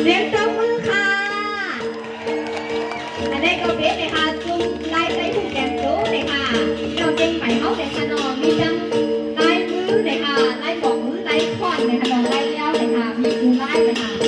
เรียนตบมือค่ะอันนี้ก็เป็นเลยค่ะจุ่มลายใส่ถุงแกงโจ้เลยค่ะเราเก่งไปเขาเลยค่ะน้องมีจังลายมือเลยค่ะลายบอกมือลายควันเลยค่ะน้องลายเลี้ยวเลยค่ะมีมือลายเลยค่ะเ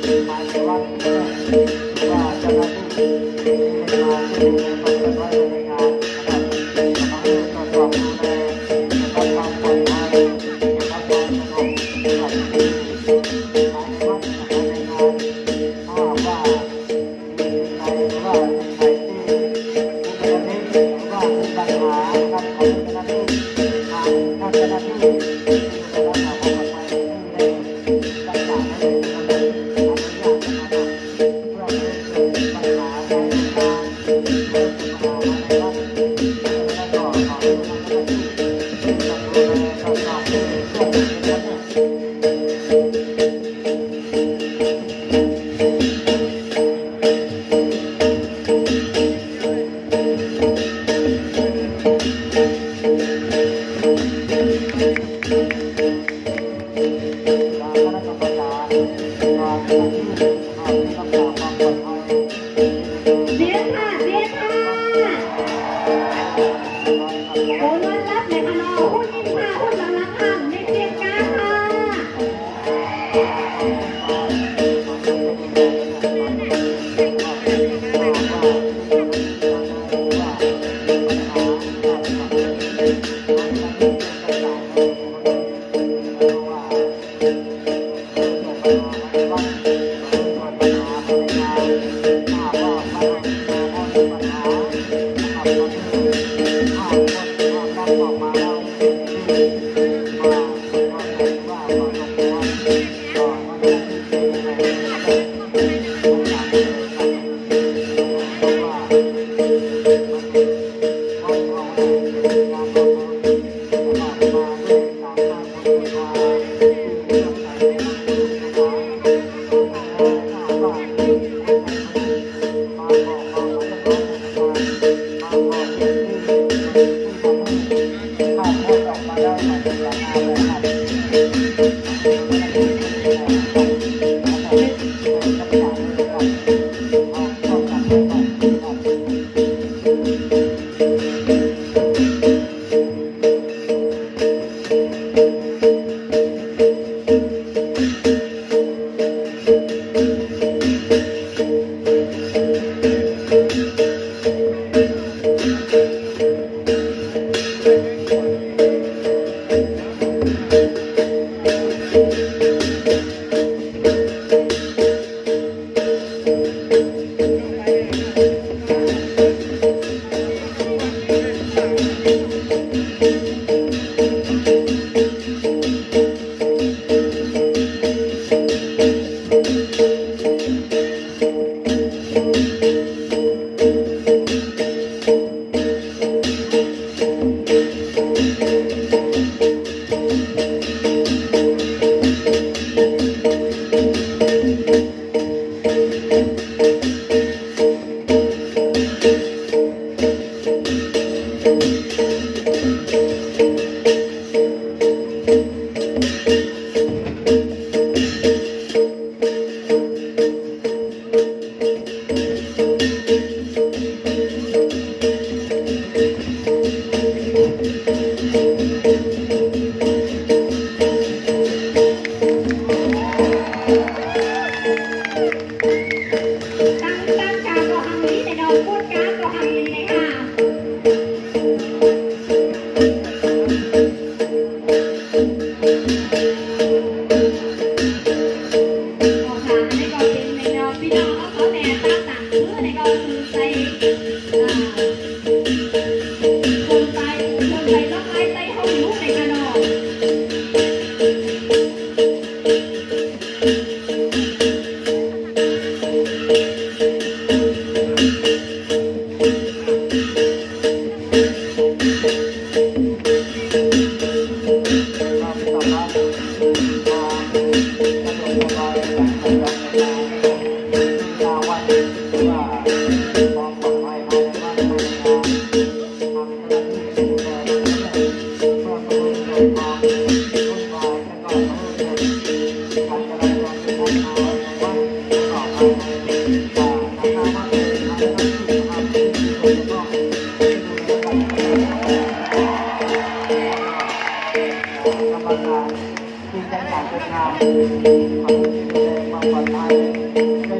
ค ค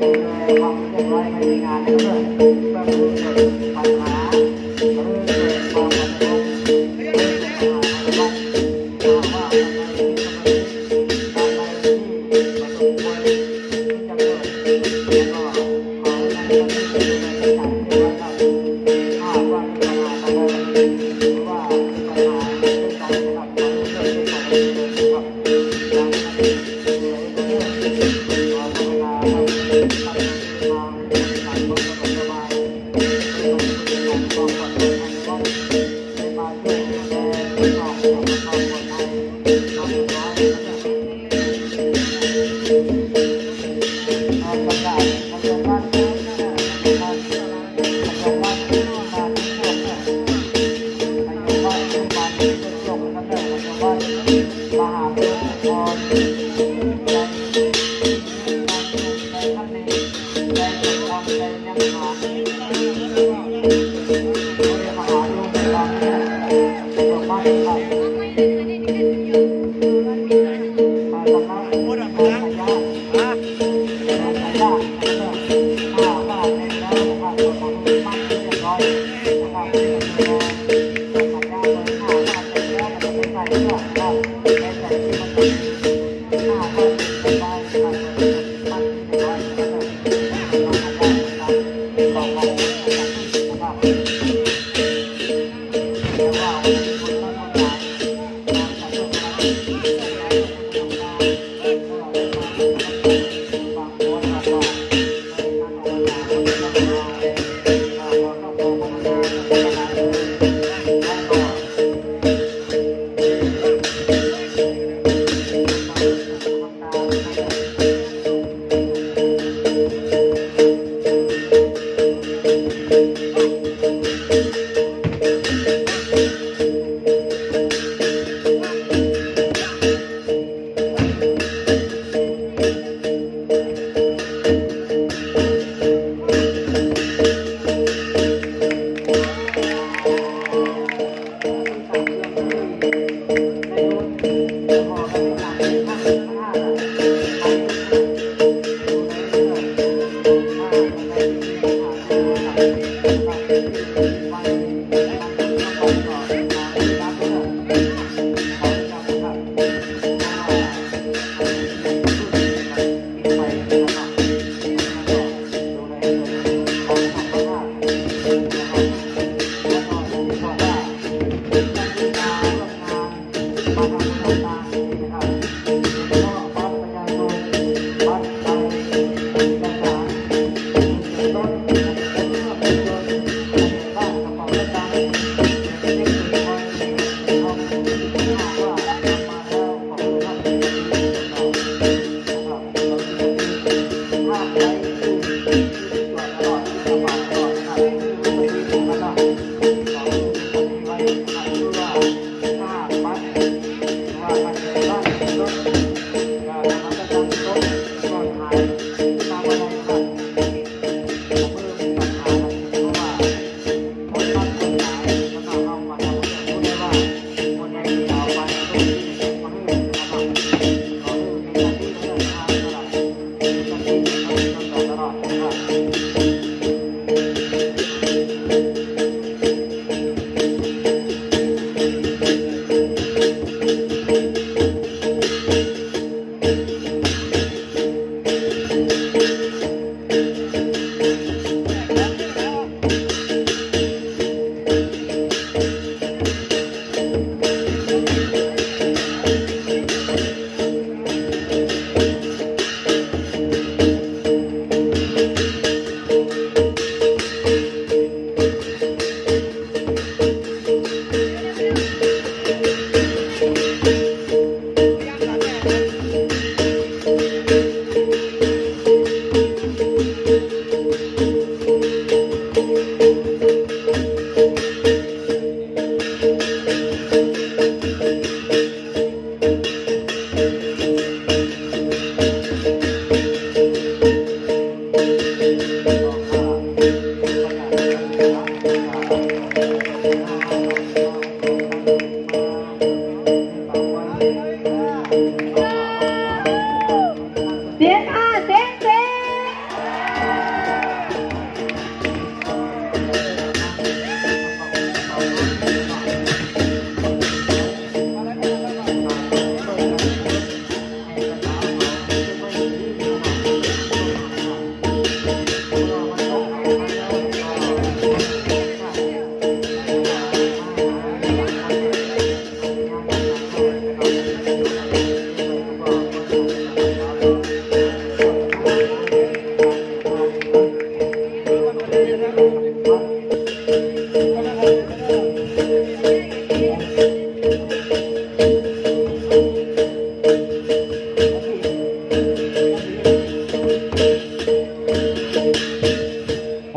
โอ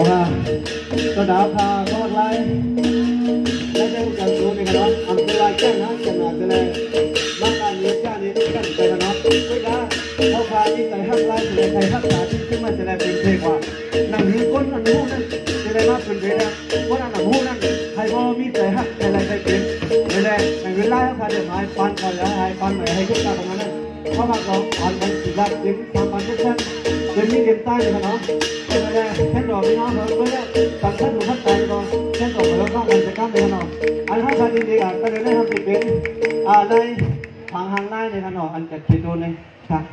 เคตัวดาวพาทอดไล่ได้ได้กันรู้ไหมครับอันเป็นลายแก้นะขนาดเลยมาการเลี้ยงจ้านี้กันใจกันเนาะไม่ได้เขาพาที่ใจหักไล่ในใจหักขาที่ขึ้นมาจะได้เป็นเพลงว่าหนังนี้ก้นอันนู้นนั่นจะได้มาเป็นเพลงนะก้นอันนู้นนั่นใครก็มีใจหักใจอะไรใจเป็นไม่ได้หนังเวลาเขาพาเดี๋ยวหายปันก่อนแล้วหายปันใหม่ให้ขึ้นตาประมาณนั้นเพราะว่าเราอ่านมันสิบลักยิ้มสามพันทุกท่านเดี๋ยวนี้เรียนใต้เลยครับเนาะไม่ได้แค่ดอกพี่น้องเหรอไม่ได้ตัดท่านดูท่านใจก่อนแค่ดอกแล้วก็มันจะก้ามเลยครับเนาะอันถ้าใครดีๆอ่ะก็เลยได้ทำติดเป็นในทางไล่เลยครับเนาะอันจะคิดดูเลยครับ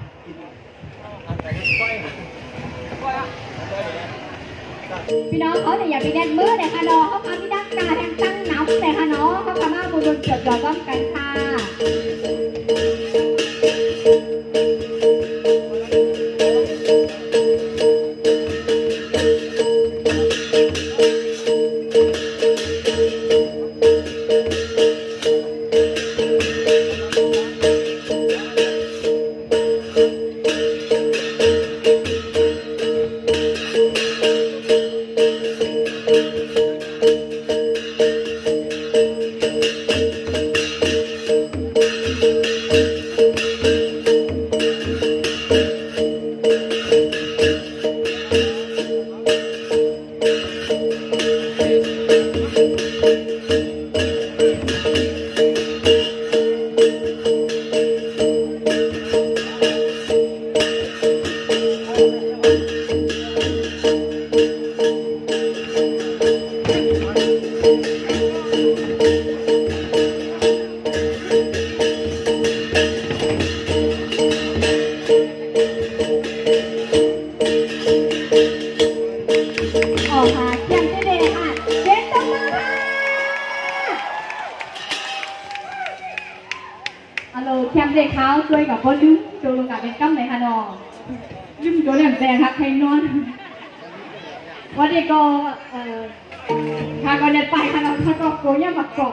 พี่น้องเขาเนี่ยอย่าไปแดนมือเลยค่ะน้องเขาพาพี่ดักกาแทงตั้งน้ำเลยค่ะน้องเขาพามาบุญเกิดยอดร่วมกันค่ะช่วยกับคนยุ่งโจลงกับเป็นกั้มเลยค่ะน้องยุ่งโจแหลมแดงค่ะใครนอนวันนี้ก็พาก่อนเดินไปค่ะน้องถ้าก็โกย่าบักกรอบ